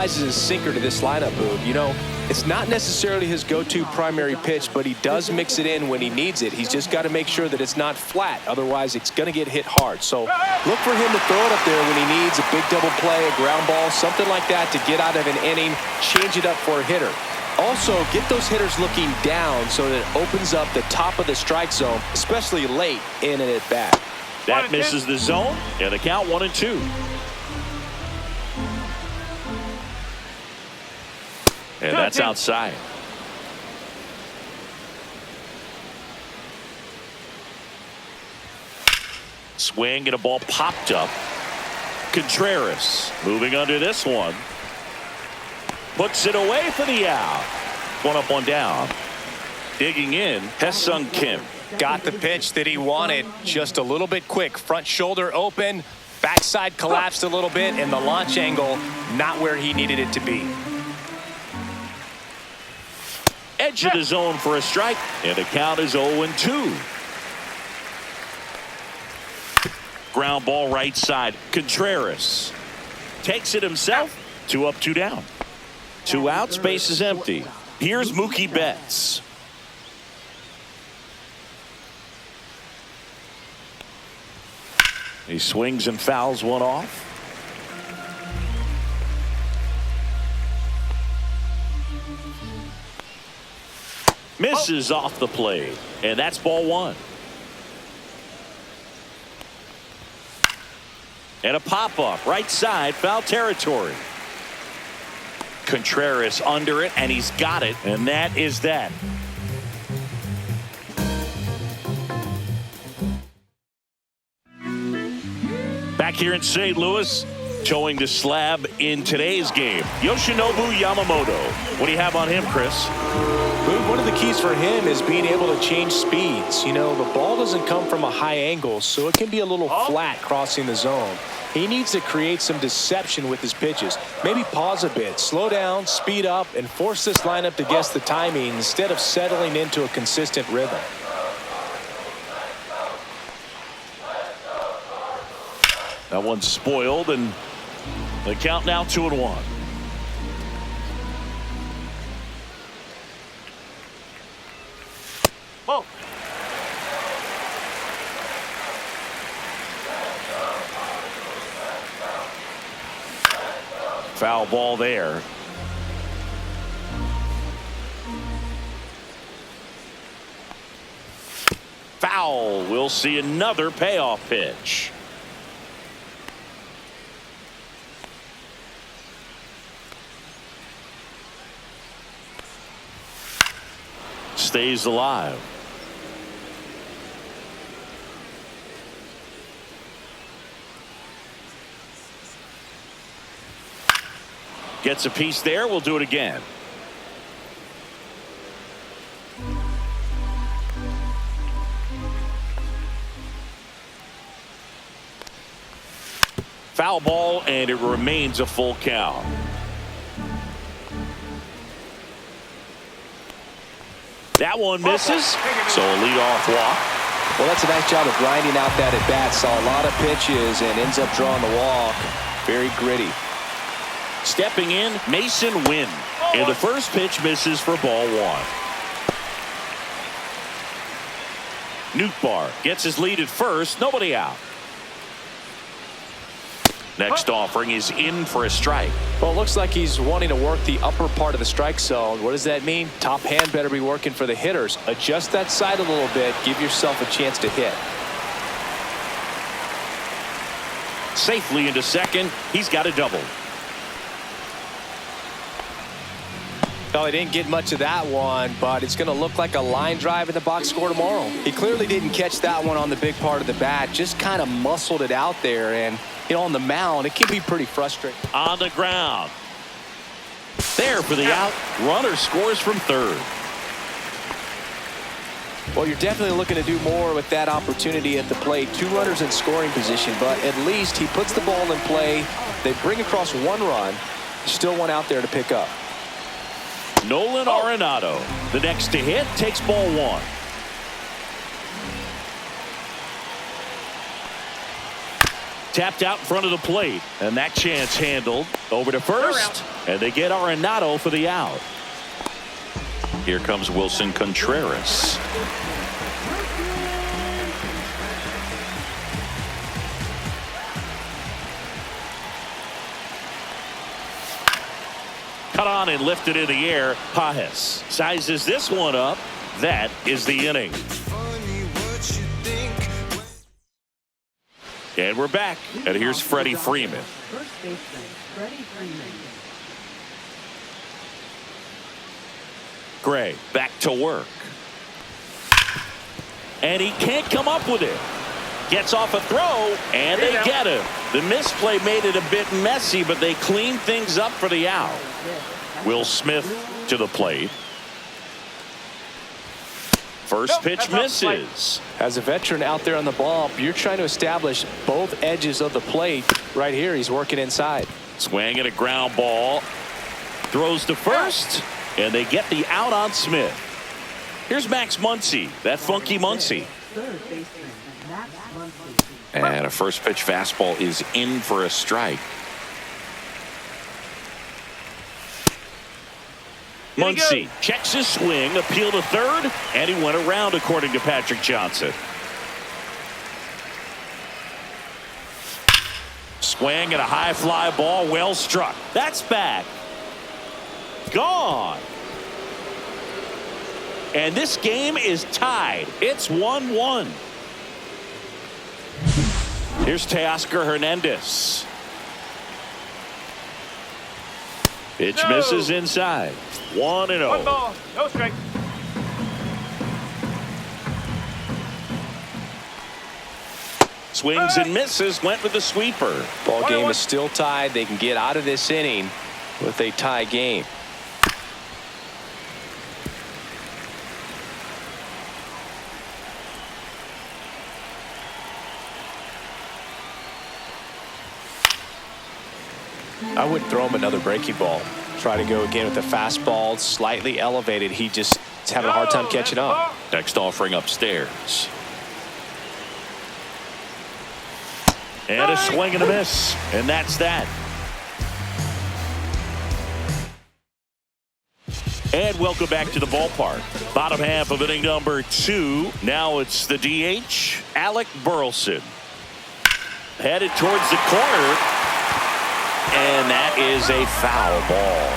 His sinker to this lineup, Boog. You know, it's not necessarily his go-to primary pitch, but he does mix it in when he needs it. He's just got to make sure that it's not flat. Otherwise, it's going to get hit hard. So look for him to throw it up there when he needs a big double play, a ground ball, something like that to get out of an inning, change it up for a hitter. Also, get those hitters looking down so that it opens up the top of the strike zone, especially late in an at-bat. That misses the zone, and the count 1-2. And that's outside. Swing and a ball popped up. Contreras moving under this one. Puts it away for the out. One up, one down. Digging in, Ha-Seong Kim. Got the pitch that he wanted, just a little bit quick. Front shoulder open, backside collapsed a little bit, and the launch angle not where he needed it to be. Edge of the zone for a strike, and the count is 0-2. Ground ball right side. Contreras takes it himself. 2 up, 2 down. 2 outs, base is empty. Here's Mookie Betts. He swings and fouls one off. Misses off the plate, and that's ball 1. And a pop-up right side, foul territory. Contreras under it, and he's got it, and that is that. Back here in St. Louis, towing the slab in today's game, Yoshinobu Yamamoto. What do you have on him, Chris? One of the keys for him is being able to change speeds. You know, the ball doesn't come from a high angle, so it can be a little flat crossing the zone. He needs to create some deception with his pitches. Maybe pause a bit, slow down, speed up, and force this lineup to guess the timing instead of settling into a consistent rhythm. That one's spoiled, and the count now 2-1. Whoa. Foul ball there. Foul. We'll see another payoff pitch. Stays alive. Gets a piece there. We'll do it again. Foul ball, and it remains a full count. That one misses, so a leadoff walk. Well, that's a nice job of grinding out that at bat. Saw a lot of pitches and ends up drawing the walk. Very gritty. Stepping in, Mason Wynn. And the first pitch misses for ball 1. Nootbaar gets his lead at first. Nobody out. Next offering is in for a strike. Well, it looks like he's wanting to work the upper part of the strike zone. What does that mean? Top hand better be working for the hitters. Adjust that side a little bit. Give yourself a chance to hit. Safely into second. He's got a double. No, he didn't get much of that one, but it's going to look like a line drive in the box score tomorrow. He clearly didn't catch that one on the big part of the bat. Just kind of muscled it out there, and you know, on the mound, it can be pretty frustrating. On the ground. There for the out. Runner scores from third. Well, you're definitely looking to do more with that opportunity at the plate. 2 runners in scoring position, but at least he puts the ball in play. They bring across 1 run. Still 1 out there to pick up. Nolan Arenado, the next to hit, takes ball 1. Tapped out in front of the plate, and that chance handled. Over to first, and they get Arenado for the out. Here comes Wilson Contreras. Cut on and lifted in the air. Pajes sizes this one up. That is the inning. And we're back. And here's Freddie Freeman. Gray back to work. And he can't come up with it. Gets off a throw, and they get him. The misplay made it a bit messy, but they cleaned things up for the out. Will Smith to the plate. First pitch misses. As a veteran out there on the ball, you're trying to establish both edges of the plate. Right here, he's working inside. Swing and a ground ball. Throws to first, and they get the out on Smith. Here's Max Muncy, that funky Muncy. And a first pitch fastball is in for a strike. Muncy checks his swing, appeal to third, and he went around according to Patrick Johnson. Swing and a high fly ball, well struck. That's back. Gone. And this game is tied. It's 1-1. Here's Teoscar Hernandez. Pitch misses inside. 1-0. One ball, no strike. Swings and misses, went with the sweeper. Ball game is still tied. They can get out of this inning with a tie game. I would throw him another breaking ball. Try to go again with the fastball, slightly elevated. He just is having a hard time catching up. Next offering upstairs. And a swing and a miss. And that's that. And welcome back to the ballpark. Bottom half of inning number 2. Now it's the DH, Alec Burleson. Headed towards the corner. And that is a foul ball.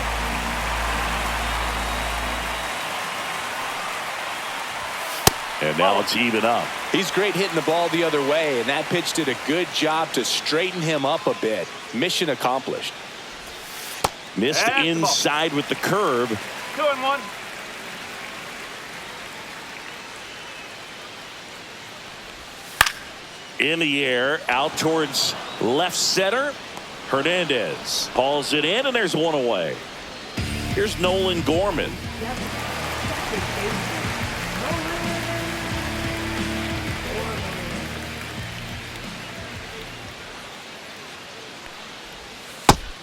And now it's even up. He's great hitting the ball the other way, and that pitch did a good job to straighten him up a bit. Mission accomplished. Missed inside with the curve. 2-1. In the air, out towards left center. Hernandez hauls it in, and there's one away. Here's Nolan Gorman.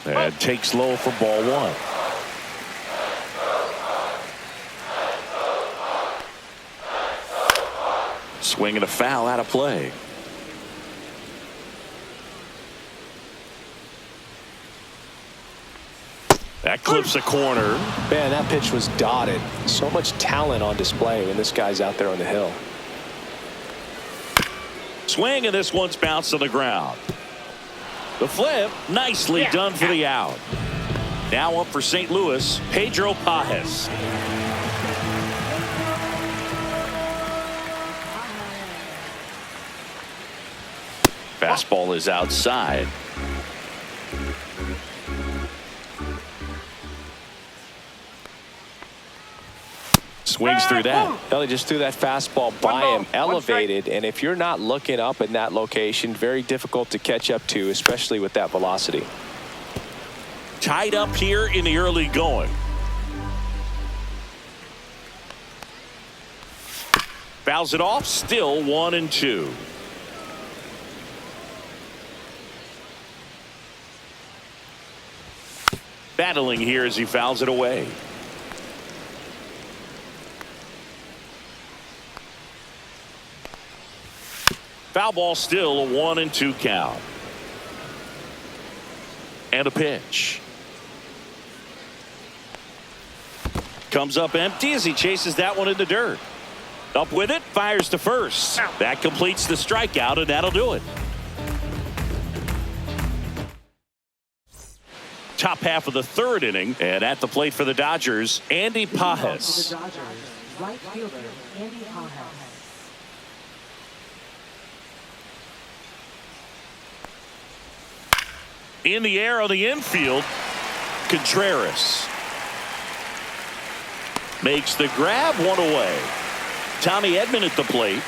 And takes low for ball 1. Swing and a foul out of play. That clips a corner. Man, that pitch was dotted. So much talent on display when this guy's out there on the hill. Swing, and this one's bounced on the ground. The flip, nicely done for the out. Now up for St. Louis, Pedro Pajes. Fastball is outside. Swings through that. Well, he just threw that fastball by him, elevated, and if you're not looking up in that location, very difficult to catch up to, especially with that velocity. Tied up here in the early going. Fouls it off, still 1-2. Battling here as he fouls it away. Foul ball, still a 1-2 count. And a pitch. Comes up empty as he chases that one in the dirt. Up with it, fires to first. That completes the strikeout, and that'll do it. Top half of the third inning, and at the plate for the Dodgers, Andy Pajes. Right fielder, Andy Pajes. In the air on the infield, Contreras makes the grab, one away. Tommy Edman at the plate.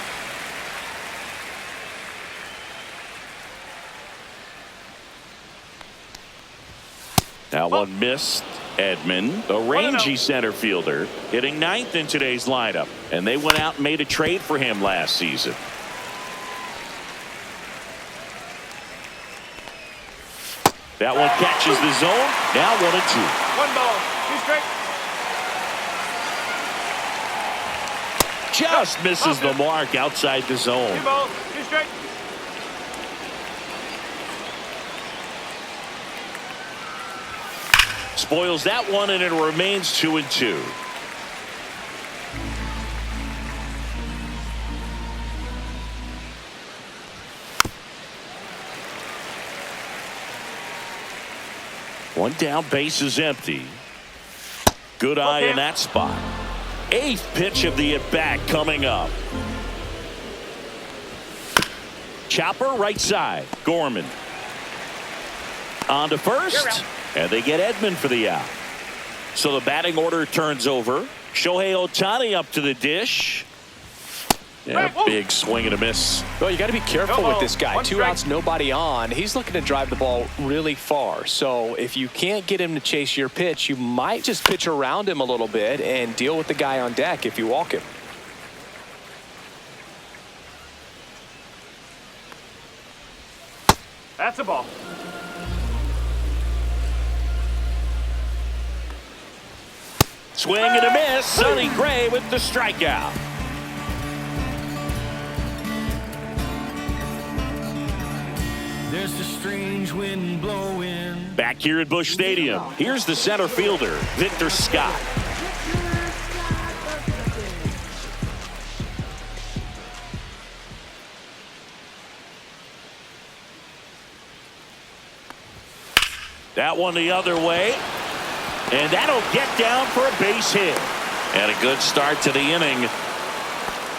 That one missed. Edman, a rangy center fielder, hitting ninth in today's lineup. And they went out and made a trade for him last season. That one catches the zone. Now 1-2. 1 ball, 2 straight. Just misses the mark outside the zone. 2 balls, 2 straight. Spoils that one, and it remains 2-2. One down, base is empty. Good eye in that spot. 8th pitch of the at-bat coming up. Chopper right side. Gorman on to first, and they get Edman for the out. So the batting order turns over. Shohei Ohtani up to the dish. Yeah, big swing and a miss. Well, you got to be careful with this guy. 2 outs, nobody on. He's looking to drive the ball really far. So if you can't get him to chase your pitch, you might just pitch around him a little bit and deal with the guy on deck if you walk him. That's a ball. Swing and a miss. Sonny Gray with the strikeout. There's a strange wind blowing. Back here at Busch Stadium, here's the center fielder, Victor Scott. That one the other way, and that'll get down for a base hit. And a good start to the inning.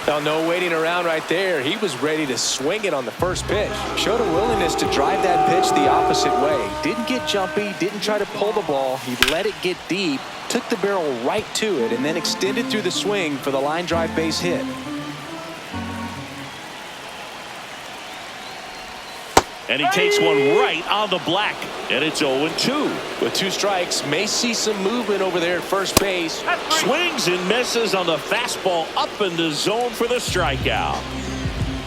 Now, no waiting around right there. He was ready to swing it on the first pitch. Showed a willingness to drive that pitch the opposite way. Didn't get jumpy, didn't try to pull the ball. He let it get deep, took the barrel right to it, and then extended through the swing for the line drive base hit. And he takes one right on the black, and it's 0-2. With 2 strikes, may see some movement over there at first base. Swings and misses on the fastball up in the zone for the strikeout.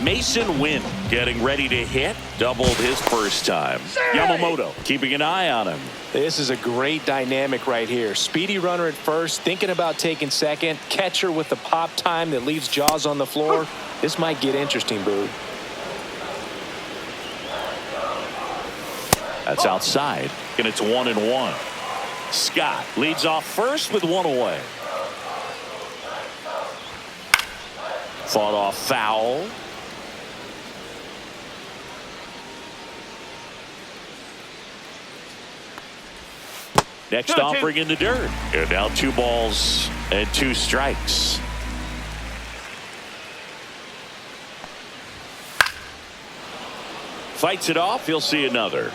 Mason Wynn getting ready to hit. Doubled his first time. Yamamoto keeping an eye on him. This is a great dynamic right here. Speedy runner at first, thinking about taking second. Catcher with the pop time that leaves Jaws on the floor. This might get interesting, Boo. That's outside, and it's 1-1. Scott leads off first with 1 away. Fought off foul. Next offering in the dirt. And now 2 balls and 2 strikes. Fights it off. He'll see another.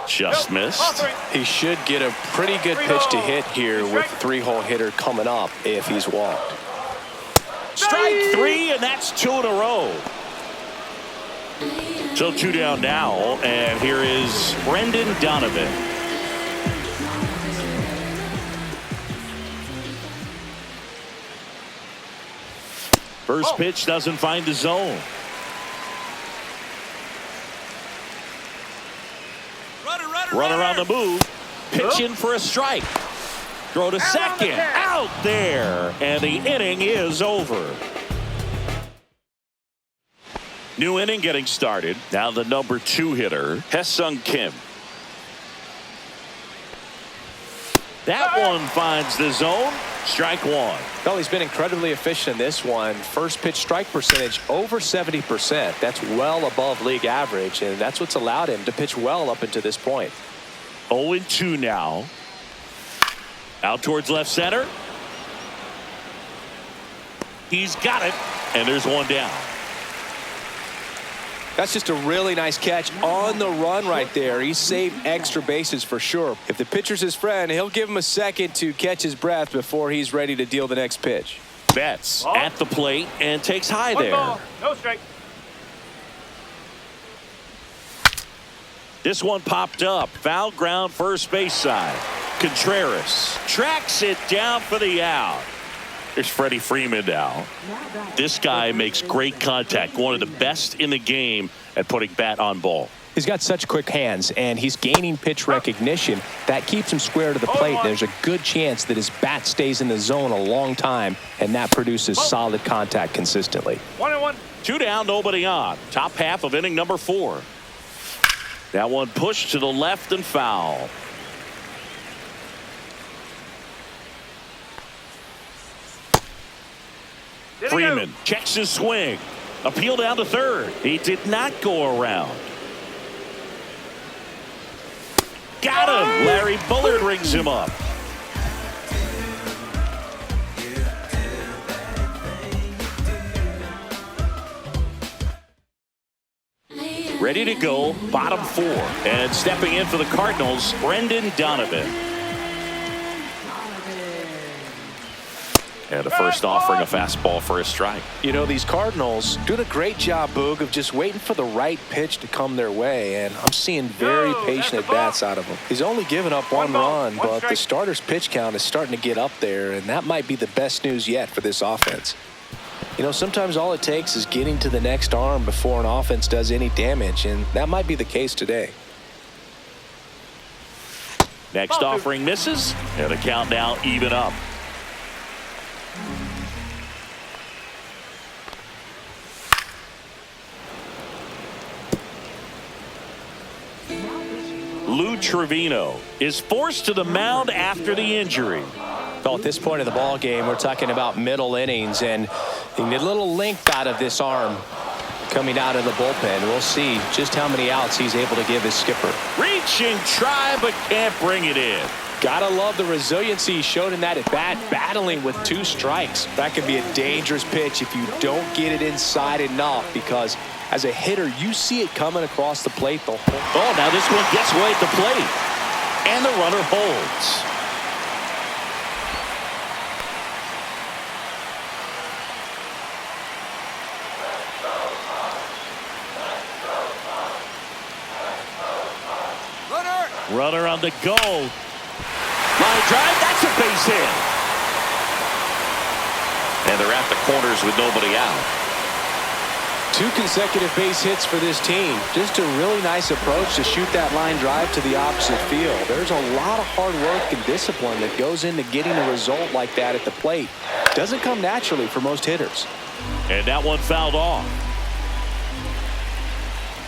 Just missed. He should get a pretty good pitch to hit here with 3-hole hitter coming up if he's walked. Strike 3, and that's 2 in a row. So 2 down now, and here is Brendan Donovan. First pitch doesn't find the zone. Runner on the move, pitching for a strike. Throw to second, out there, and the inning is over. New inning getting started. Now the number 2 hitter, Hae-Sung Kim. That one finds the zone. Strike 1. Well, he's been incredibly efficient in this one. First pitch strike percentage over 70%. That's well above league average, and that's what's allowed him to pitch well up until this point. 0-2 now. Out towards left center. He's got it, and there's one down. That's just a really nice catch on the run right there. He saved extra bases for sure. If the pitcher's his friend, he'll give him a second to catch his breath before he's ready to deal the next pitch. Betts at the plate and takes high One there. ball, no strike. This one popped up. Foul ground first base side. Contreras tracks it down for the out. There's Freddie Freeman now. This guy makes great contact. One of the best in the game at putting bat on ball. He's got such quick hands, and he's gaining pitch recognition. That keeps him square to the plate. There's a good chance that his bat stays in the zone a long time, and that produces solid contact consistently. 1-1. 2 down, nobody on. Top half of inning number 4. That one pushed to the left and foul. Freeman checks his swing. Appeal down to third. He did not go around. Got him. Larry Bullard rings him up. Ready to go, bottom 4. And stepping in for the Cardinals, Brendan Donovan. And the first offering a fastball for a strike. You know, these Cardinals doing a great job, Boog, of just waiting for the right pitch to come their way, and I'm seeing very patient at-bats out of him. He's only given up one run, but the starter's pitch count is starting to get up there, and that might be the best news yet for this offense. You know, sometimes all it takes is getting to the next arm before an offense does any damage, and that might be the case today. Next offering misses, and the count now even up. Lou Trevino is forced to the mound after the injury. Well, at this point of the ball game, we're talking about middle innings, and you need a little length out of this arm coming out of the bullpen. We'll see just how many outs he's able to give his skipper. Reach and try, but can't bring it in. Gotta love the resiliency he showed in that at bat, battling with 2 strikes. That can be a dangerous pitch if you don't get it inside enough, because as a hitter, you see it coming across the plate the whole. Oh, now this one gets away at the plate, and the runner holds. Runner on the go. Line drive, that's a base hit. And they're at the corners with nobody out. 2 consecutive base hits for this team. Just a really nice approach to shoot that line drive to the opposite field. There's a lot of hard work and discipline that goes into getting a result like that at the plate. Doesn't come naturally for most hitters. And that one fouled off.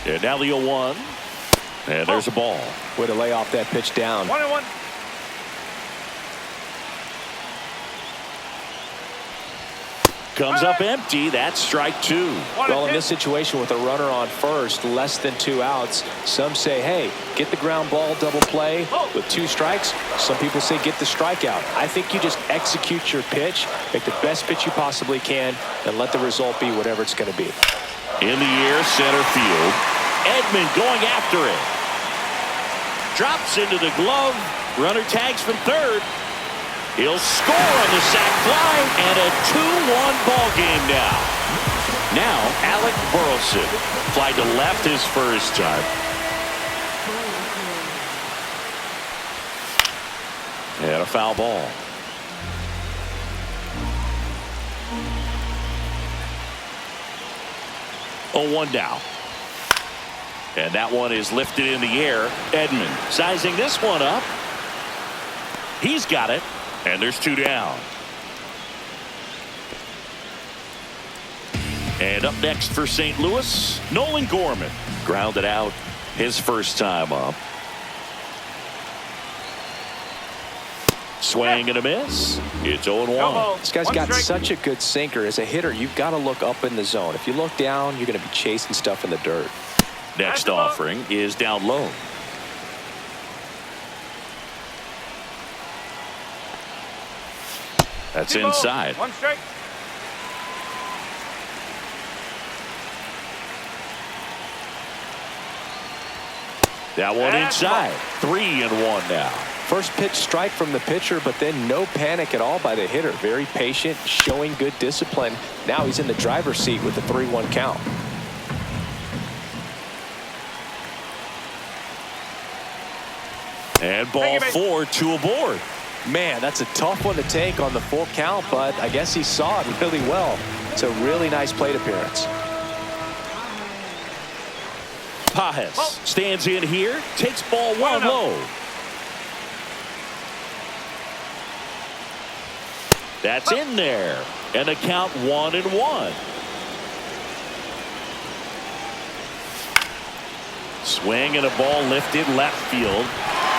And now the 0-1. And there's a ball. Way to lay off that pitch down. 1-1. Comes up empty. That's strike 2. Well, in this situation with a runner on first, less than 2 outs, some say, hey, get the ground ball, double play with 2 strikes. Some people say get the strikeout. I think you just execute your pitch, make the best pitch you possibly can, and let the result be whatever it's going to be. In the air, center field. Edman going after it. Drops into the glove. Runner tags from third. He'll score on the sac fly, and a 2-1 ball game now. Now, Alec Burleson fly to left his first time. And a foul ball. Oh, 1 down. And that one is lifted in the air. Edman sizing this one up. He's got it. And there's 2 down. And up next for St. Louis, Nolan Gorman. Grounded out his first time up. Swing and a miss. It's 0-1. This guy's got such a good sinker. As a hitter, you've got to look up in the zone. If you look down, you're going to be chasing stuff in the dirt. Next offering is down low. That's inside. 1 strike. That one inside. 3-1 now. First pitch strike from the pitcher, but then no panic at all by the hitter. Very patient, showing good discipline. Now he's in the driver's seat with the 3-1 count. And ball 4, 2 aboard. Man, that's a tough one to take on the full count, but I guess he saw it really well. It's a really nice plate appearance. Pajes stands in here, takes ball 1 low. That's in there, and the count 1-1. Swing and a ball lifted left field.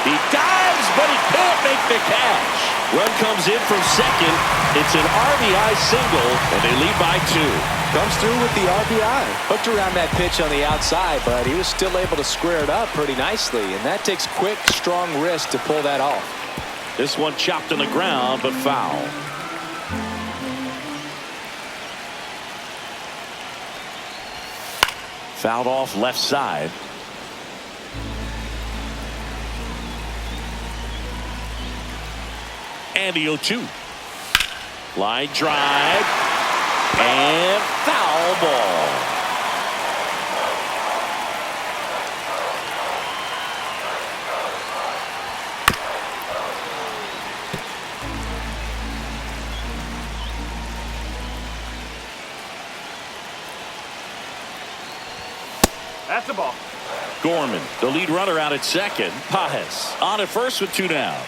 He dives, but he can't make the catch. Run comes in from second. It's an RBI single, and they lead by 2. Comes through with the RBI. Hooked around that pitch on the outside, but he was still able to square it up pretty nicely, and that takes quick, strong wrist to pull that off. This one chopped on the ground, but foul. Fouled off left side. And the 0-2. Line drive. And foul ball. That's the ball. Gorman, the lead runner out at second. Pajes on at first with 2 down.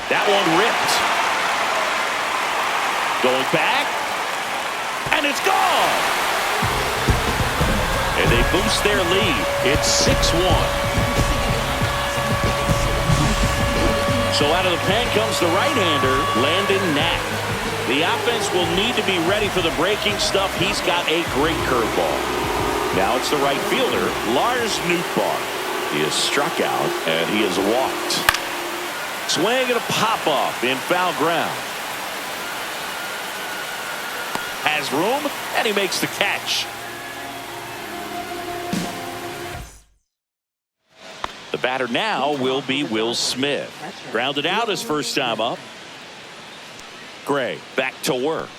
That one ripped. Going back. And it's gone. And they boost their lead. It's 6-1. So out of the pen comes the right-hander, Landon Knack. The offense will need to be ready for the breaking stuff. He's got a great curveball. Now it's the right fielder, Lars Nootbaar. He is struck out, and he is walked. Swing and a pop-off in foul ground. Has room, and he makes the catch. The batter now will be Will Smith. Grounded out his first time up. Gray back to work.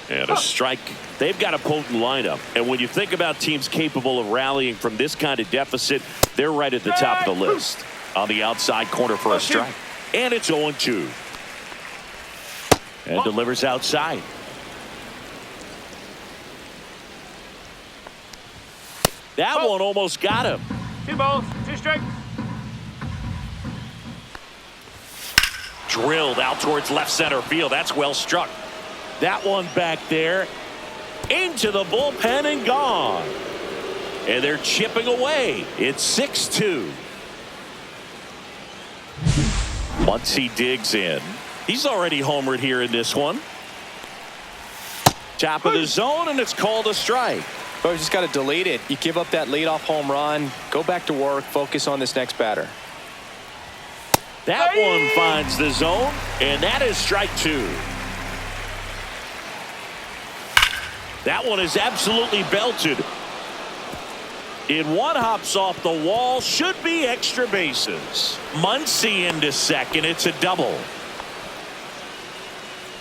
And a strike. They've got a potent lineup. And when you think about teams capable of rallying from this kind of deficit, they're right at the top of the list. On the outside corner for a strike. And it's 0-2. And delivers outside. That one almost got him. 2 balls, 2 strikes. Drilled out towards left center field. That's well struck. That one back there. Into the bullpen and gone. And they're chipping away. It's 6-2. Once he digs in, he's already homered here in this one. Top of the zone, and it's called a strike. But you just got to delete it. You give up that leadoff home run, go back to work, focus on this next batter. That one finds the zone, and that is strike 2. That one is absolutely belted. In one hops off the wall, should be extra bases. Muncy into second. It's a double.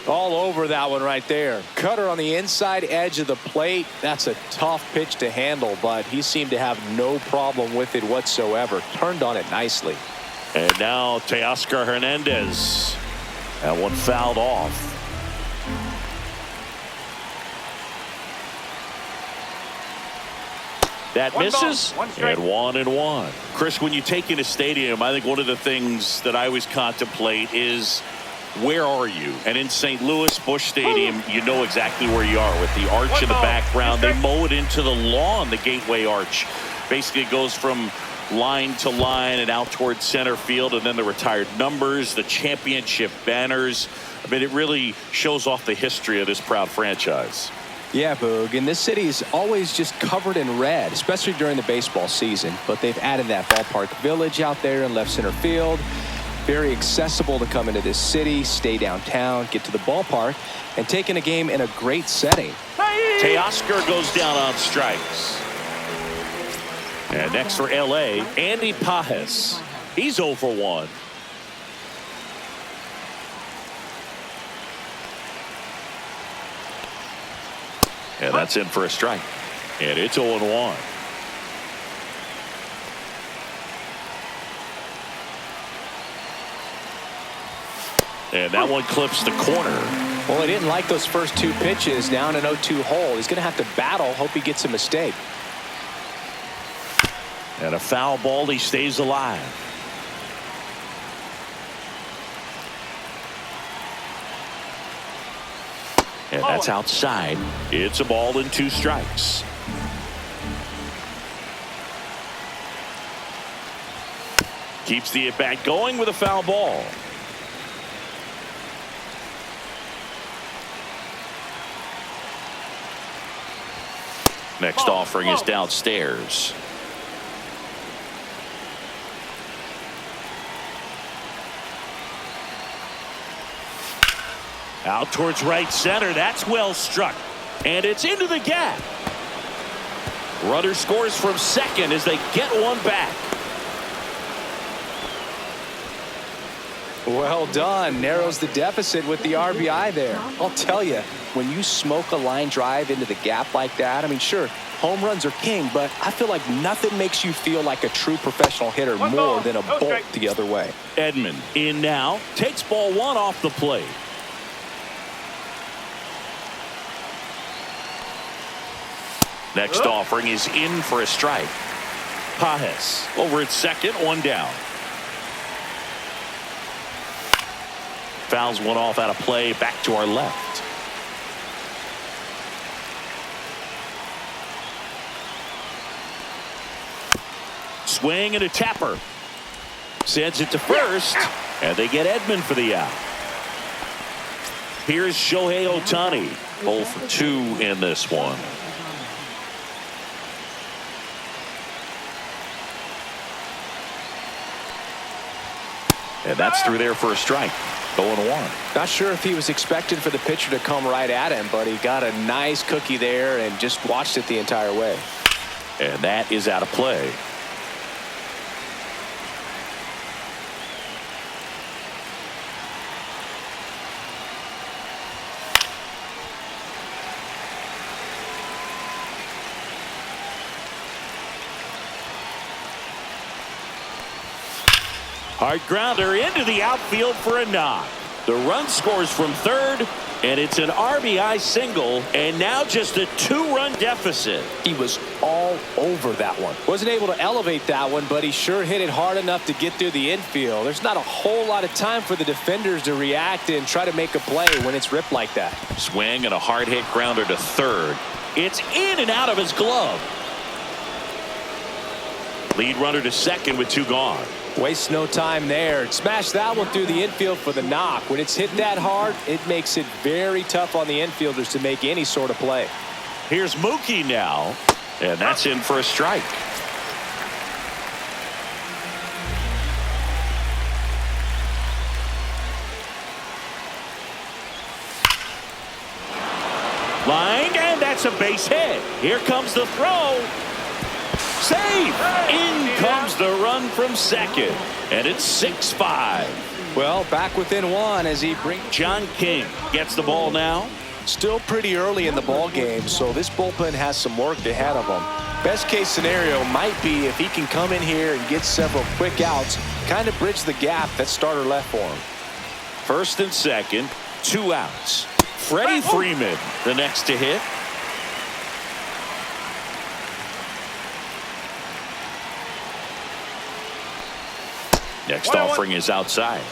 All over that one right there. Cutter on the inside edge of the plate. That's a tough pitch to handle, but he seemed to have no problem with it whatsoever. Turned on it nicely. And now Teoscar Hernandez. That one fouled off. That misses, and 1-1. Chris, when you take in a stadium, I think one of the things that I always contemplate is where are you? And in St. Louis, Busch Stadium, you know exactly where you are with the arch in the background. They mow it into the lawn, the Gateway Arch. Basically it goes from line to line and out towards center field, and then the retired numbers, the championship banners. I mean, it really shows off the history of this proud franchise. Yeah, Boog, and this city is always just covered in red, especially during the baseball season. But they've added that ballpark village out there in left center field. Very accessible to come into this city, stay downtown, get to the ballpark, and take in a game in a great setting. Teoscar goes down on strikes. And next for LA, Andy Pages. He's 0 for 1. And that's in for a strike. And it's 0 1. And that one clips the corner. Well, he didn't like those first 2 pitches. Now in an 0-2 hole. He's going to have to battle. Hope he gets a mistake. And a foul ball. He stays alive. And that's outside. It's a ball and 2 strikes. Keeps the at-bat going with a foul ball. Next offering is downstairs. Out towards right center. That's well struck. And it's into the gap. Runner scores from second as they get one back. Well done. Narrows the deficit with the RBI there. I'll tell you, when you smoke a line drive into the gap like that, I mean, sure, home runs are king, but I feel like nothing makes you feel like a true professional hitter more than a bolt the other way. Edman in now. Takes ball 1 off the plate. Next offering is in for a strike. Pages over at second, 1 down. Fouls one off out of play, back to our left. Swing and a tapper. Sends it to first, and they get Edman for the out. Here's Shohei Ohtani, 0 for 2 in this one. And that's through there for a strike. 0-1. Not sure if he was expecting for the pitcher to come right at him, but he got a nice cookie there and just watched it the entire way. And that is out of play. Hard grounder into the outfield for a knock. The run scores from third, and it's an RBI single, and now just a 2-run deficit. He was all over that one. Wasn't able to elevate that one, but he sure hit it hard enough to get through the infield. There's not a whole lot of time for the defenders to react and try to make a play when it's ripped like that. Swing and a hard hit grounder to third. It's in and out of his glove. Lead runner to second with 2 gone. Waste no time there. Smash that one through the infield for the knock. When it's hit that hard, it makes it very tough on the infielders to make any sort of play. Here's Mookie now, and that's in for a strike. Line, and that's a base hit. Here comes the throw. Save! In comes the run from second, and it's 6-5. Well, back within 1 as he brings. John King gets the ball now. Still pretty early in the ball game, so this bullpen has some work ahead of them. Best case scenario might be if he can come in here and get several quick outs, kind of bridge the gap that starter left for him. First and second, 2 outs. Freddie Freeman, the next to hit. Next offering is outside.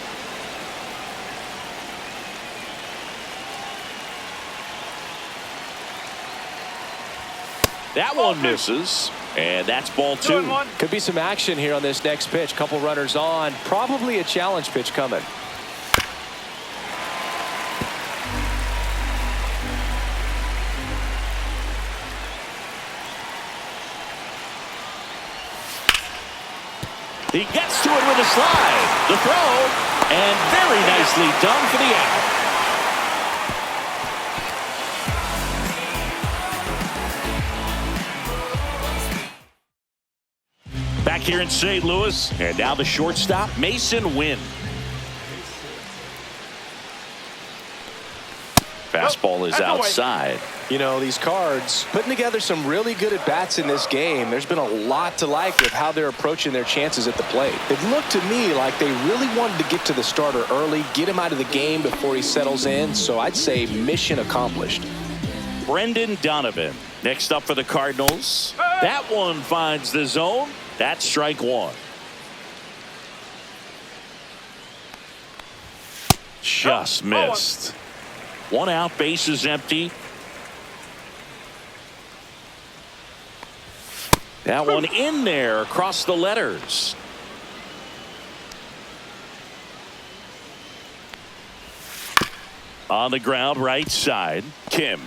That one misses, and that's ball 2. Could be some action here on this next pitch. Couple runners on. Probably a challenge pitch coming. He gets to it with a slide. The throw, and very nicely done for the out. Back here in St. Louis, and now the shortstop, Mason Wynn. Fastball is outside. You know, these Cards putting together some really good at-bats in this game. There's been a lot to like with how they're approaching their chances at the plate. It looked to me like they really wanted to get to the starter early, get him out of the game before he settles in. So I'd say mission accomplished. Brendan Donovan next up for the Cardinals. That one finds the zone. That's strike 1. Just missed. 1 out, base is empty. That one in there across the letters. On the ground, right side. Kim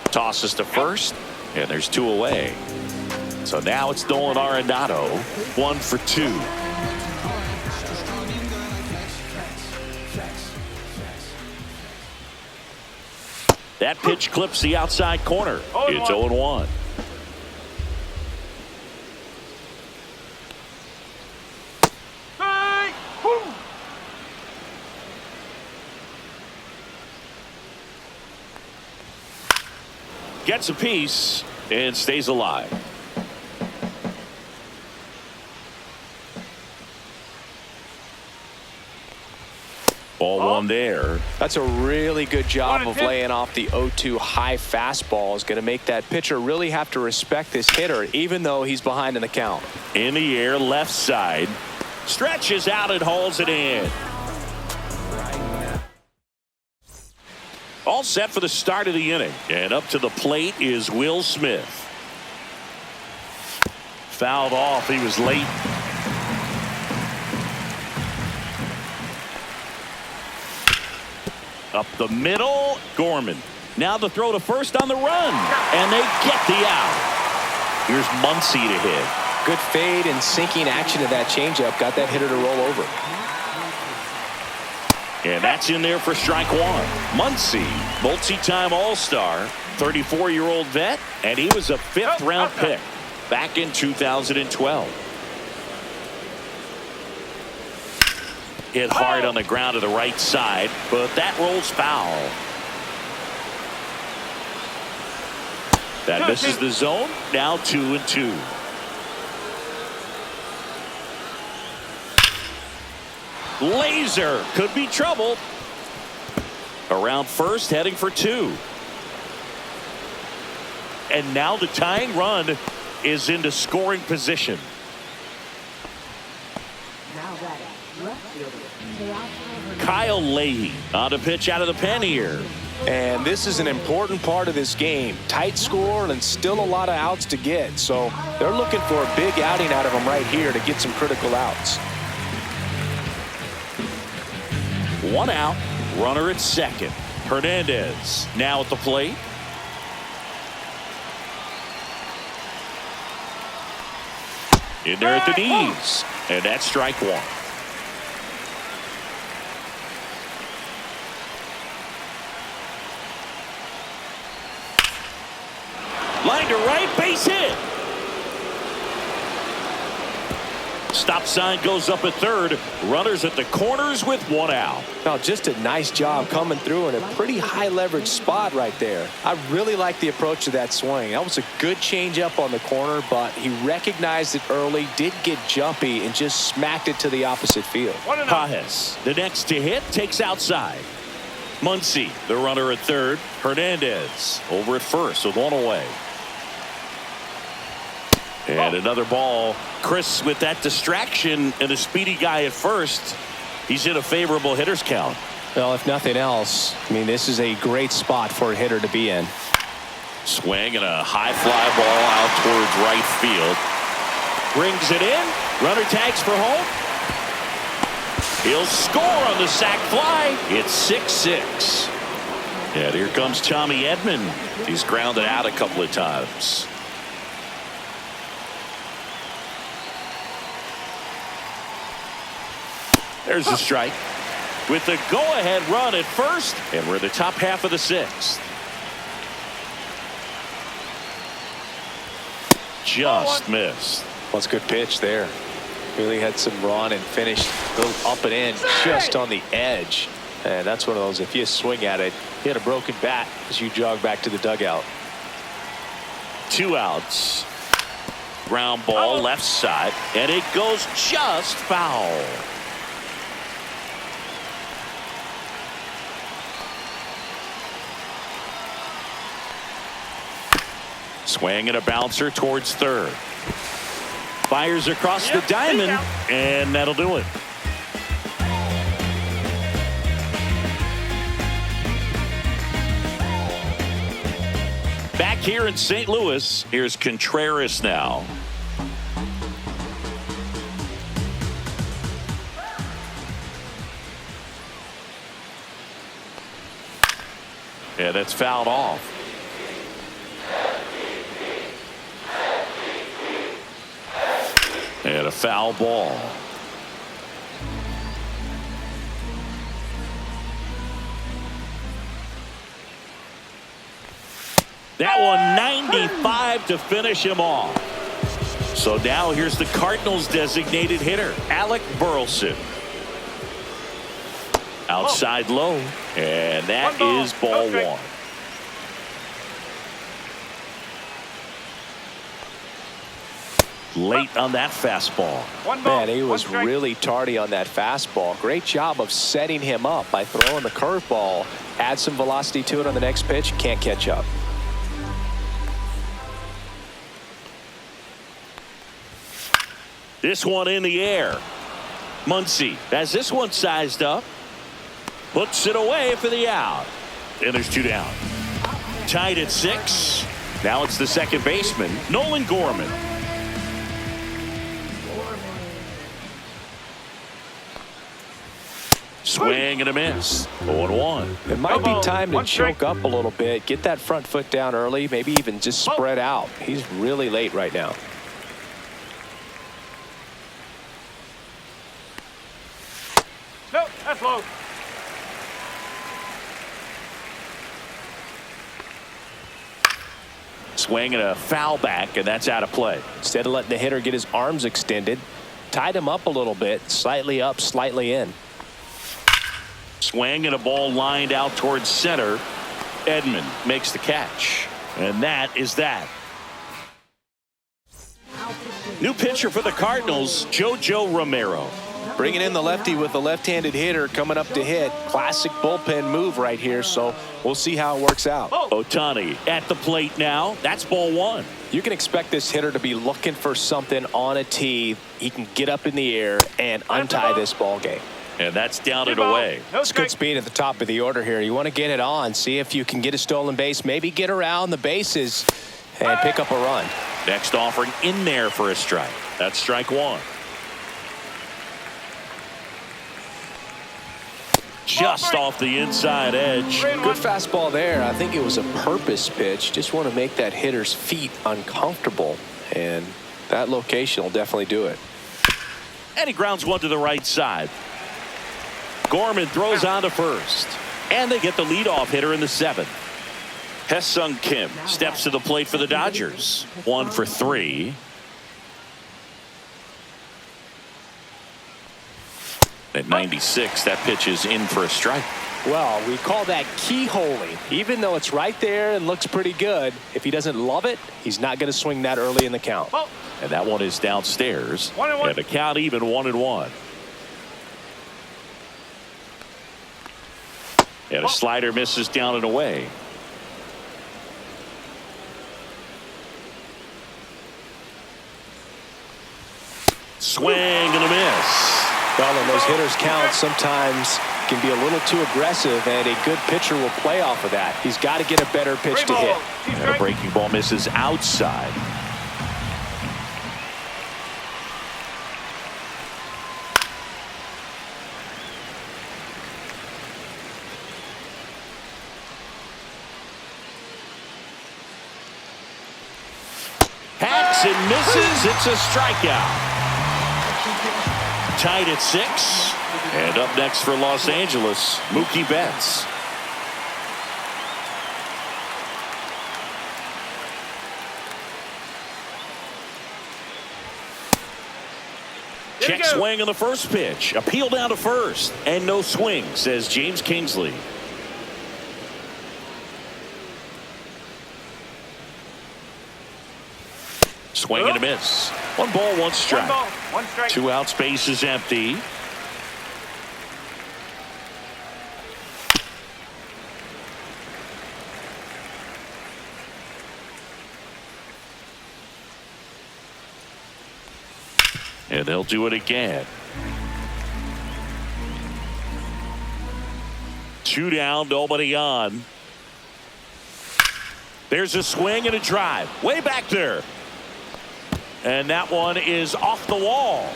tosses to first, and there's 2 away. So now it's Nolan Arenado, 1 for 2. That pitch clips the outside corner. It's 0-1. Gets a piece and stays alive. Ball 1 there. That's a really good job of laying off the 0-2 high fastball. Is going to make that pitcher really have to respect this hitter, even though he's behind in the count. In the air, left side. Stretches out and hauls it in. All set for the start of the inning. And up to the plate is Will Smith. Fouled off. He was late. Up the middle, Gorman. Now the throw to first on the run. And they get the out. Here's Muncy to hit. Good fade and sinking action to that changeup. Got that hitter to roll over. And that's in there for strike 1. Muncy, multi-time All-Star, 34-year-old vet, and he was a 5th-round pick back in 2012. Hit hard on the ground to the right side, but that rolls foul. That misses the zone. Now 2-2. Laser could be trouble. Around first, heading for 2. And now the tying run is into scoring position. Now batting, left fielder, Kyle Leahy on a pitch out of the pen here. And this is an important part of this game. Tight score and still a lot of outs to get. So they're looking for a big outing out of them right here to get some critical outs. 1 out, runner at second. Hernandez now at the plate. In there at the knees. And that's strike 1. Line to right, base hit. Stop sign goes up at third. Runners at the corners with 1 out. Now, just a nice job coming through in a pretty high leverage spot right there. I really like the approach to that swing. That was a good changeup on the corner, but he recognized it early, did get jumpy, and just smacked it to the opposite field. Pajes, the next to hit, takes outside. Muncy, the runner at third. Hernandez over at first with 1 away. And another ball. Chris with that distraction and a speedy guy at first. He's in a favorable hitter's count. Well, if nothing else, I mean, this is a great spot for a hitter to be in. Swing and a high fly ball out towards right field. Brings it in. Runner tags for home. He'll score on the sac fly. It's 6-6. And here comes Tommy Edman. He's grounded out a couple of times. There's a strike. With the go-ahead run at first, and we're in the top half of the sixth. Just missed. Well, it's a good pitch there. Really had some run and finished a little up and in just on the edge. And that's one of those, if you swing at it, hit a broken bat as you jog back to the dugout. 2 outs. Ground ball left side, and it goes just foul. Swing and a bouncer towards third. Fires across the diamond, and that'll do it. Back here in St. Louis, here's Contreras now. Yeah, that's fouled off. And a foul ball. That one 95 to finish him off. So now here's the Cardinals designated hitter, Alec Burleson. Outside low, and that is ball one. Late on that fastball. Man, he was really tardy on that fastball. Great job of setting him up by throwing the curveball. Add some velocity to it on the next pitch. Can't catch up. This one in the air. Muncy has this one sized up. Puts it away for the out. And there's 2 down. Tied at 6. Now it's the second baseman, Nolan Gorman. Swing and a miss. 0-1. It might be time to choke up a little bit. Get that front foot down early. Maybe even just spread out. He's really late right now. No, that's low. Swing and a foul back, and that's out of play. Instead of letting the hitter get his arms extended, tied him up a little bit. Slightly up, slightly in. Swing and a ball lined out towards center. Edman makes the catch. And that is that. New pitcher for the Cardinals, JoJo Romero. Bringing in the lefty with the left-handed hitter coming up to hit. Classic bullpen move right here, so we'll see how it works out. Ohtani at the plate now. That's ball one. You can expect this hitter to be looking for something on a tee. He can get up in the air and untie this ball game. And that's down and away. It's good speed at the top of the order here. You want to get it on, see if you can get a stolen base, maybe get around the bases and pick up a run. Next offering in there for a strike. That's strike one. Just off the inside edge. Good fastball there. I think it was a purpose pitch. Just want to make that hitter's feet uncomfortable, and that location will definitely do it. And he grounds one to the right side. Gorman throws on to first, and they get the leadoff hitter in the 7th. Hesung Kim steps to the plate for the Dodgers. 1 for 3. At 96, that pitch is in for a strike. Well, we call that keyholing. Even though it's right there and looks pretty good, if he doesn't love it, he's not going to swing that early in the count. And that one is downstairs. And the count even 1-1. And a slider misses down and away. Swing and a miss. Well, in those hitters count, sometimes can be a little too aggressive, and a good pitcher will play off of that. He's got to get a better pitch to hit. And a breaking ball misses outside. Hacks and misses. It's a strikeout. Tied at 6. And up next for Los Angeles, Mookie Betts. Check swing on the first pitch. Appeal down to first. And no swing, says James Kingsley. Swing and a miss. 1 ball, 1 strike. 1 strike. 2 outs, base is empty. And they'll do it again. 2 down, nobody on. There's a swing and a drive. Way back there. And that one is off the wall.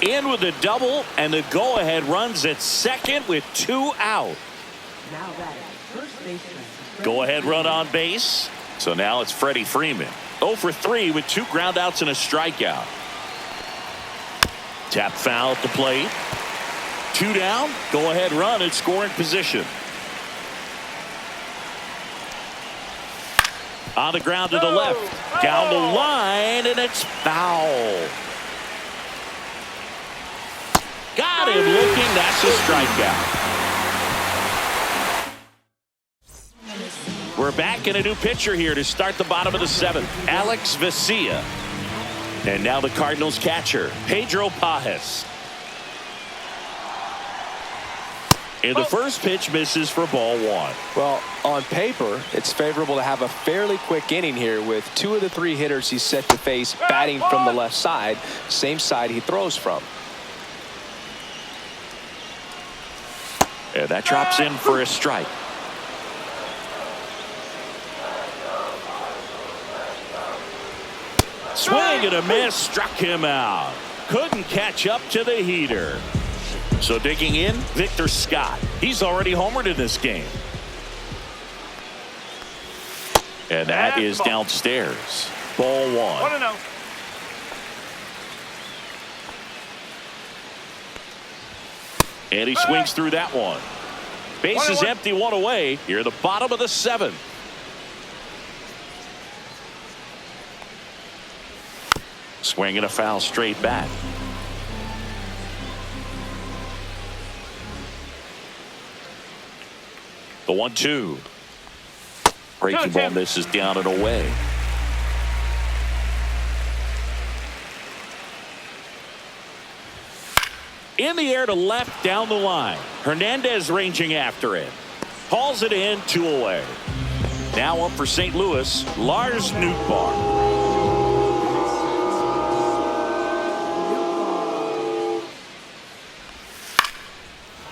In with a double, and the go-ahead runs at second with 2 out. Now batting, first baseman. Go-ahead run on base. So now it's Freddie Freeman. 0 for 3 with 2 groundouts and a strikeout. Tap foul at the plate. 2 down. Go-ahead run in scoring position. On the ground to the left. Down the line, and it's foul. Got him looking. That's a strikeout. We're back in a new pitcher here to start the bottom of the 7th. Alex Vesia. And now the Cardinals catcher, Pedro Pajes. And the first pitch misses for ball 1. Well, on paper, it's favorable to have a fairly quick inning here with 2 of the 3 hitters he's set to face batting from the left side, same side he throws from. And that drops in for a strike. Swing and a miss, struck him out. Couldn't catch up to the heater. So digging in, Victor Scott. He's already homered in this game. And that is downstairs. Ball 1. 1-0. And he swings through that one. Base is empty, 1 away. Here at the bottom of the 7th. Swing and a foul straight back. The 1-2. Breaking ball misses down and away. In the air to left down the line. Hernandez ranging after it. Hauls it in, 2 away. Now up for St. Louis, Lars Nootbaar.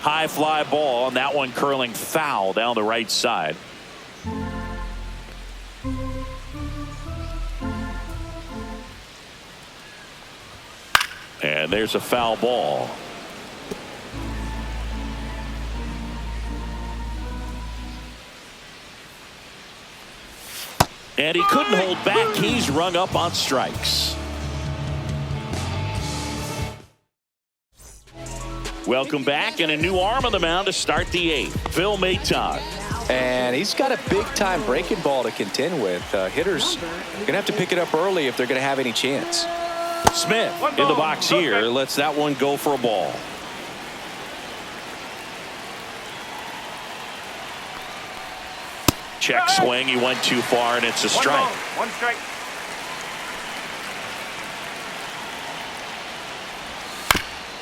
High fly ball, and that one curling foul down the right side. And there's a foul ball. And he couldn't hold back. He's rung up on strikes. Welcome back, and a new arm on the mound to start the 8th. Phil Maton. And he's got a big-time breaking ball to contend with. Hitters going to have to pick it up early if they're going to have any chance. Smith in the box here. Lets that one go for a ball. Check swing. He went too far, and it's a strike. 1 strike.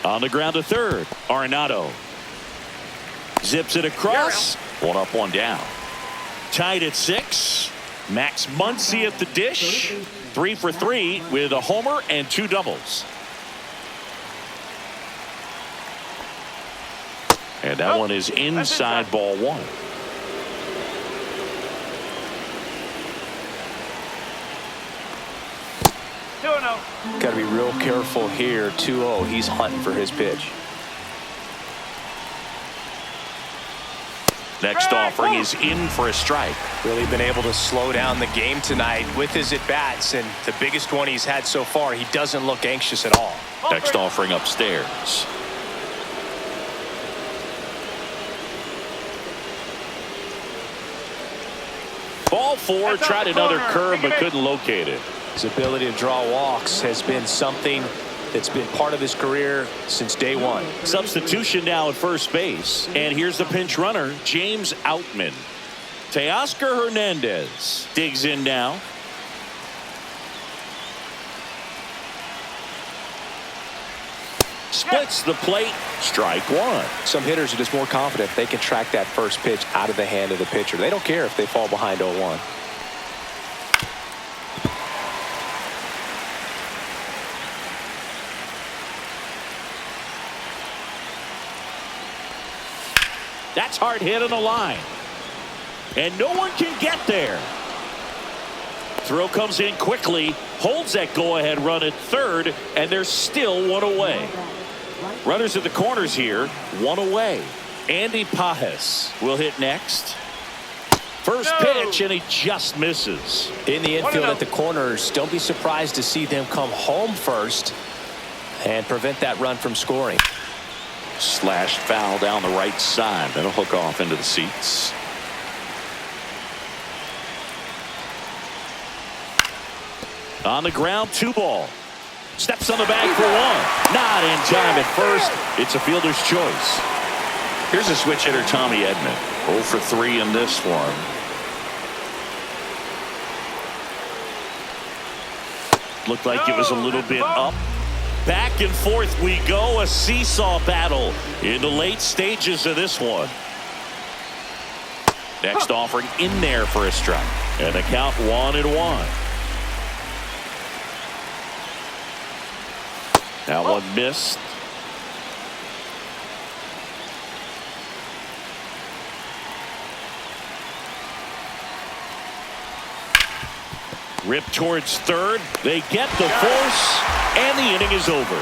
On the ground to third. Arenado zips it across. 1 up, 1 down. Tied at 6. Max Muncy at the dish. 3 for 3 with a homer and 2 doubles. And that one is inside ball one. Got to be real careful here. 2-0. He's hunting for his pitch. Next offering is in for a strike. Really been able to slow down the game tonight with his at-bats, and the biggest one he's had so far. He doesn't look anxious at all. Next offering upstairs. Ball four, tried another curve but couldn't locate it. His ability to draw walks has been something that's been part of his career since day one. Substitution now at first base. And here's the pinch runner, James Outman. Teoscar Hernandez digs in now. Splits the plate. Strike one. Some hitters are just more confident if they can track that first pitch out of the hand of the pitcher. They don't care if they fall behind 0-1. That's hard hit on the line. And no one can get there. Throw comes in quickly, holds that go-ahead run at third, and there's still one away. Runners at the corners here, one away. Andy Pajes will hit next. First pitch, and he just misses. In the infield at the corners, don't be surprised to see them come home first and prevent that run from scoring. Slashed foul down the right side. That'll hook off into the seats. On the ground, 2-ball. Steps on the bag for one. Not in time at first. It's a fielder's choice. Here's a switch hitter, Tommy Edman. 0 for 3 in this one. Looked like it was a little bit up. Back and forth we go. A seesaw battle in the late stages of this one. Next offering in there for a strike. And the count 1-1. That one missed. Ripped towards third. They get the force, and the inning is over.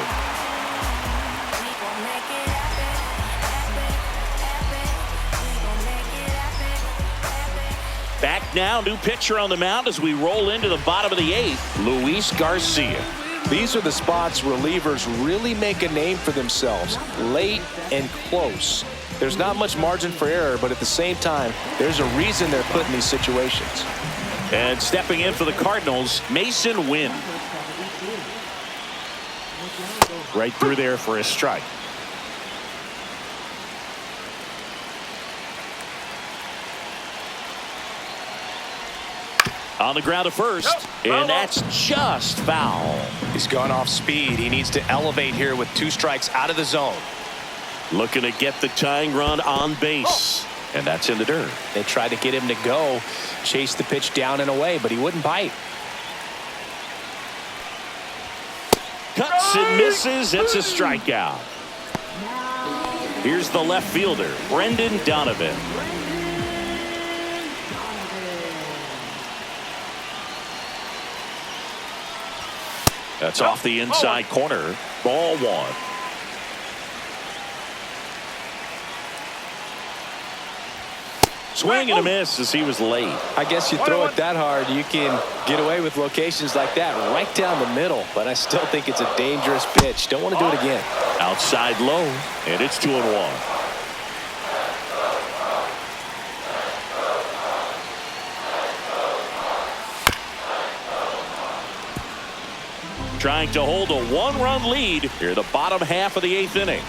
Back now, new pitcher on the mound as we roll into the bottom of the 8th, Luis Garcia. These are the spots relievers really make a name for themselves, late and close. There's not much margin for error, but at the same time, there's a reason they're put in these situations. And stepping in for the Cardinals, Mason Wynn. Right through there for a strike. On the ground to first, and that's just foul. He's gone off speed. He needs to elevate here with 2 strikes out of the zone. Looking to get the tying run on base. And that's in the dirt. They tried to get him to go, chase the pitch down and away, but he wouldn't bite. Cuts and misses. It's a strikeout. Here's the left fielder, Brendan Donovan. That's off the inside corner. Ball 1. Swing and a miss as he was late. I guess you throw it that hard, you can get away with locations like that right down the middle, but I still think it's a dangerous pitch. Don't want to do it again. Outside low, and it's 2-1. Trying to hold a 1-run lead here, the bottom half of the 8th inning.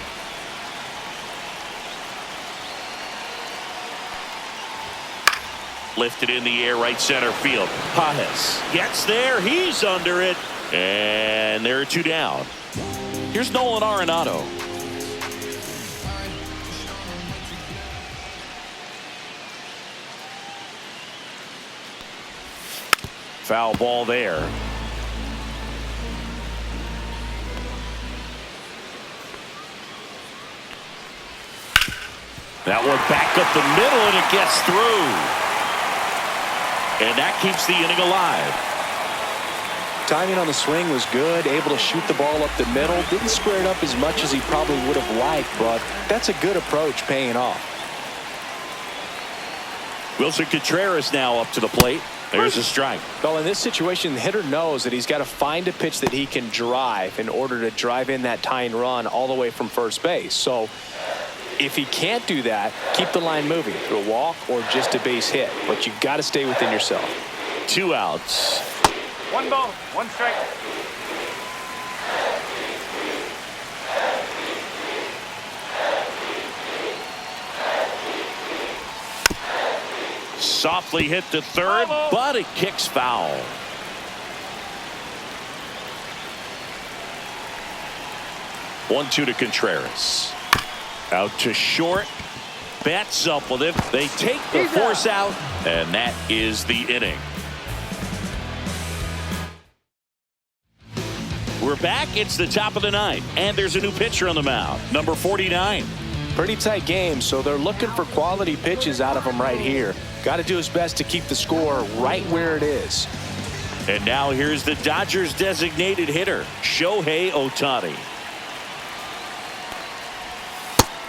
Lifted in the air, right center field. Pajes gets there. He's under it. And there are 2 down. Here's Nolan Arenado. Foul ball there. That one back up the middle, and it gets through. And that keeps the inning alive. Timing on the swing was good, able to shoot the ball up the middle. Didn't square it up as much as he probably would have liked, but that's a good approach paying off. Wilson Contreras now up to the plate. There's a strike. Well, in this situation, the hitter knows that he's got to find a pitch that he can drive in order to drive in that tying run all the way from first base. So if he can't do that, keep the line moving through a walk or just a base hit. But you've got to stay within yourself. 2 outs. 1 ball, 1 strike. Softly hit to third, but it kicks foul. One-two to Contreras. Out to short. Bats up with it. They take the force out, and that is the inning. We're back. It's the top of the ninth, and there's a new pitcher on the mound, number 49. Pretty tight game, so they're looking for quality pitches out of him right here. Got to do his best to keep the score right where it is. And now here's the Dodgers designated hitter, Shohei Ohtani.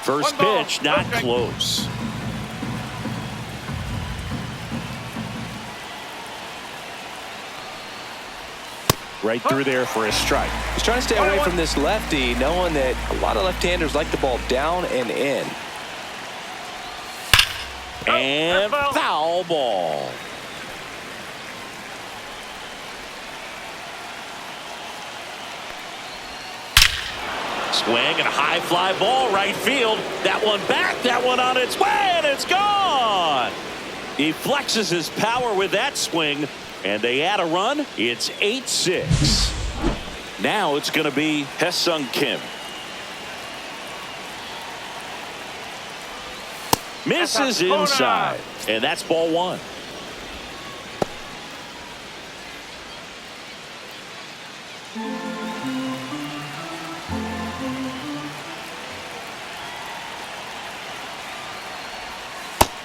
First pitch, not close. Right through there for a strike. He's trying to stay away from this lefty, knowing that a lot of left-handers like the ball down and in. And foul ball. Swing and a high fly ball right field. That one back, that one on its way, and it's gone. He flexes his power with that swing, and they add a run. It's 8-6. Now it's going to be Hae-Sung Kim. Misses inside, and that's ball 1.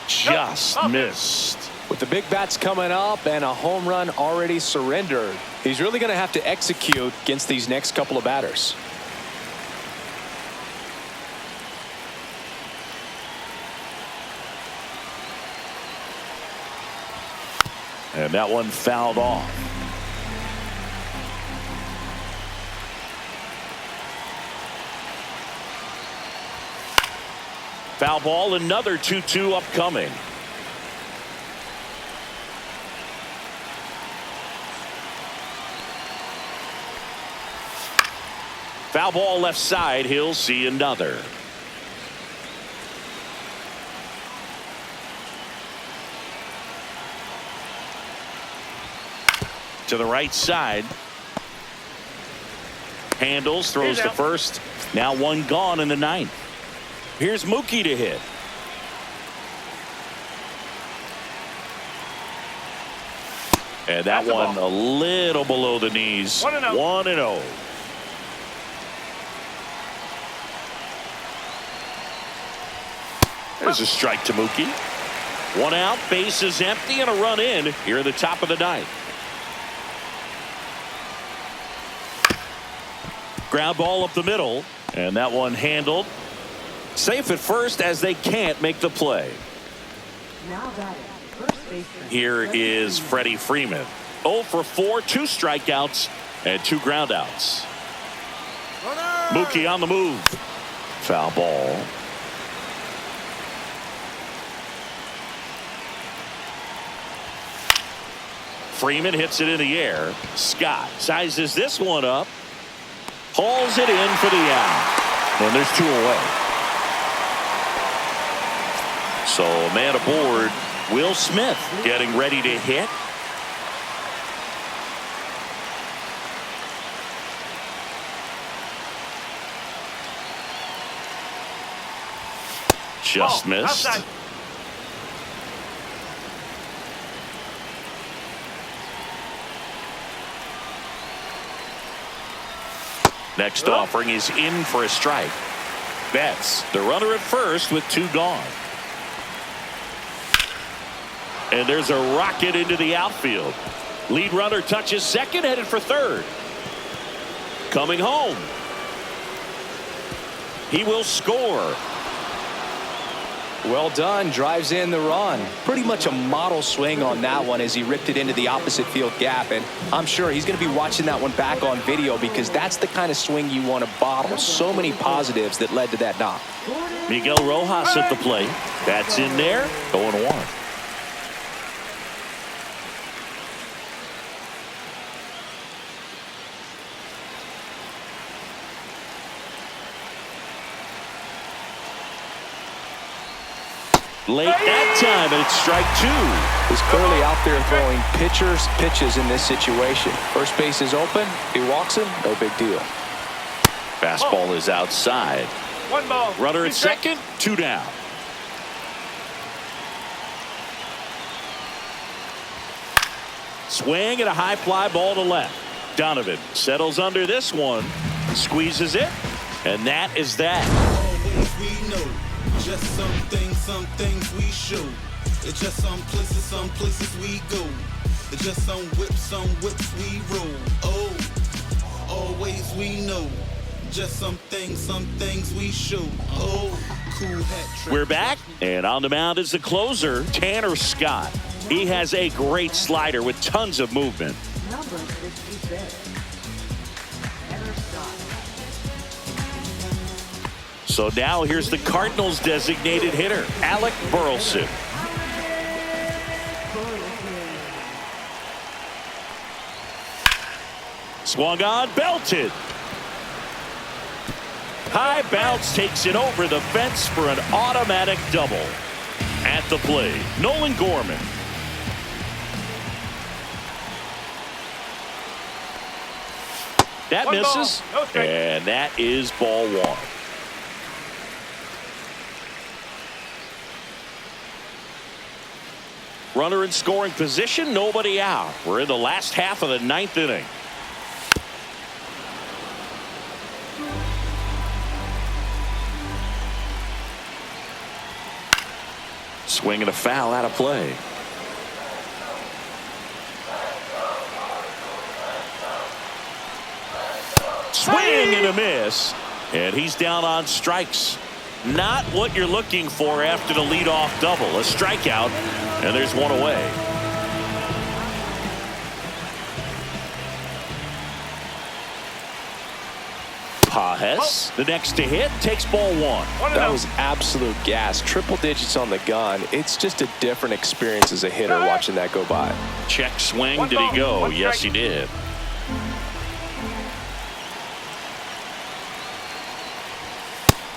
Just missed. With the big bats coming up and a home run already surrendered, he's really going to have to execute against these next couple of batters. And that one fouled off. Foul ball, another 2-2 upcoming. Foul ball left side, he'll see another. To the right side. Handles, throws to first. Now one gone in the ninth. Here's Mookie to hit. And that one a little below the knees. 1-0. There's a strike to Mookie. 1 out, base is empty, and a run in here at the top of the ninth. Ground ball up the middle, and that one handled. Safe at first as they can't make the play. Now batting, first baseman. Here is Freddie Freeman. 0 for 4, 2 strikeouts, and 2 groundouts. Mookie on the move. Foul ball. Freeman hits it in the air. Scott sizes this one up. Hauls it in for the out. And there's 2 away. So a man aboard, Will Smith, getting ready to hit. Just missed. Outside. Next offering is in for a strike. Betts, the runner at first with 2 gone. And there's a rocket into the outfield. Lead runner touches second, headed for third. Coming home. He will score. Well done. Drives in the run. Pretty much a model swing on that one as he ripped it into the opposite field gap. And I'm sure he's going to be watching that one back on video because that's the kind of swing you want to bottle. So many positives that led to that knock. Miguel Rojas at the plate. That's in there. 0-1. Late that time, and it's strike two. He's clearly out there throwing pitches in this situation. First base is open. He walks him. No big deal. Fastball is outside. 1 ball. Runner at second. 2 down. Swing and a high fly ball to left. Donovan settles under this one. Squeezes it. And that is that. Always we know. Just some things we show. It's just some places we go. It's just some whips we roll. Oh, always we know. Just some things we show. Oh, cool hat trick. We're back, and on the mound is the closer, Tanner Scott. He has a great slider with tons of movement. Number 66. Tanner Scott. So now here's the Cardinals' designated hitter, Alec Burleson. Swung on, belted. High bounce takes it over the fence for an automatic double. At the plate, Nolan Gorman. That misses, and that is ball one. Runner in scoring position, nobody out. We're in the last half of the 9th inning. Swing and a foul out of play. Swing and a miss. And he's down on strikes. Not what you're looking for after the leadoff double. A strikeout, and there's one away. Pages, the next to hit, takes ball one. That was absolute gas. Triple digits on the gun. It's just a different experience as a hitter watching that go by. Check swing. Did he go? Yes, he did.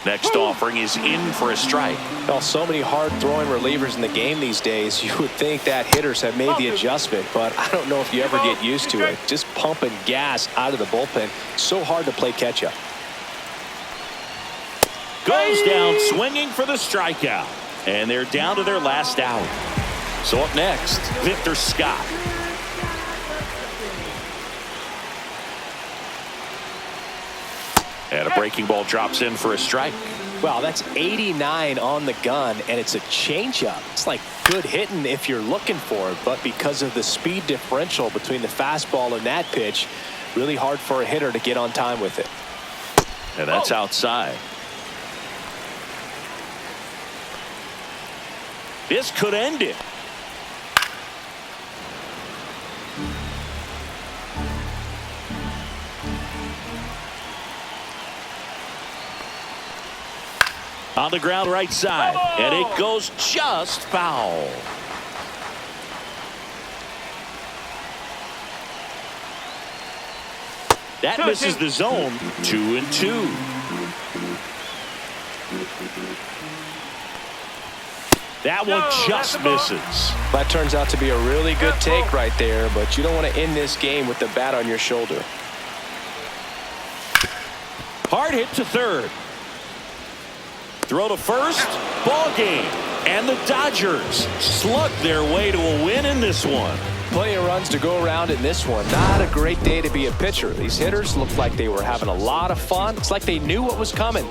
Next offering is in for a strike. Well, so many hard-throwing relievers in the game these days, you would think that hitters have made the adjustment, but I don't know if you ever get used to it. Just pumping gas out of the bullpen. So hard to play catch-up. Goes down swinging for the strikeout. And they're down to their last out. So up next, Victor Scott. And a breaking ball drops in for a strike. Wow, that's 89 on the gun, and it's a changeup. It's like good hitting if you're looking for it, but because of the speed differential between the fastball and that pitch, really hard for a hitter to get on time with it. And that's outside. This could end it. On the ground right side, and it goes just foul. That misses the zone. 2-2. That one just misses. That turns out to be a really good take right there, but you don't want to end this game with the bat on your shoulder. Hard hit to third. Throw to first, ball game. And the Dodgers slug their way to a win in this one. Plenty of runs to go around in this one. Not a great day to be a pitcher. These hitters looked like they were having a lot of fun. It's like they knew what was coming.